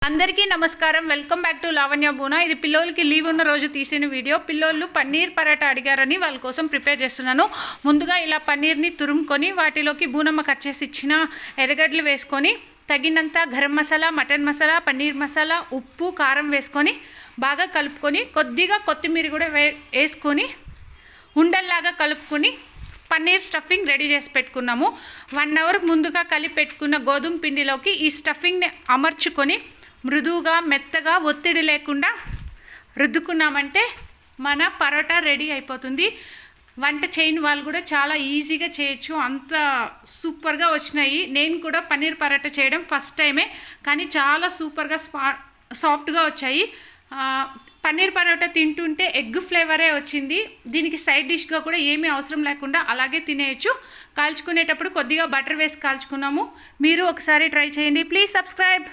అందరికీ నమస్కారం. Welcome back to Lavanya బూనా. ఇది పిల్లోలకి లీవ్ ఉన్న రోజు తీసిన వీడియో. పిల్లోళ్ళు పన్నీర్ పరాటా అడిగారని వాళ్ళ కోసం ప్రిపేర్ చేస్తున్నాను. ముందుగా ఇలా పన్నీర్ని తురుముకొని వాటిలోకి బూనమ్మ కట్ చేసి ఇచ్చిన ఎర్రగడ్డలు వేసుకొని తగినంత గరం మసాలా, మటన్ మసాలా, పన్నీర్ మసాలా, ఉప్పు, కారం వేసుకొని బాగా కలుపుకొని కొద్దిగా కొత్తిమీర కూడా వేసుకొని ఉండల్లాగా కలుపుకొని పన్నీర్ స్టఫింగ్ రెడీ చేసి పెట్టుకున్నాము. 1 అవర్ ముందుగా కలిపి పెట్టుకున్న గోధుమ పిండిలోకి ఈ స్టఫింగ్ని అమర్చుకొని మృదువుగా మెత్తగా ఒత్తిడి లేకుండా రుద్దుకున్నామంటే మన పరోటా రెడీ అయిపోతుంది. వంట చేయని వాళ్ళు కూడా చాలా ఈజీగా చేయొచ్చు, అంత సూపర్గా వచ్చినాయి. నేను కూడా పన్నీర్ పరోటా చేయడం ఫస్ట్ టైమే, కానీ చాలా సూపర్గా సాఫ్ట్గా వచ్చాయి. పన్నీర్ పరోటా తింటుంటే ఎగ్ ఫ్లేవరే వచ్చింది. దీనికి సైడ్ డిష్గా కూడా ఏమీ అవసరం లేకుండా అలాగే తినేయచ్చు. కాల్చుకునేటప్పుడు కొద్దిగా బటర్ వేసి కాల్చుకున్నాము. మీరు ఒకసారి ట్రై చేయండి. Please subscribe.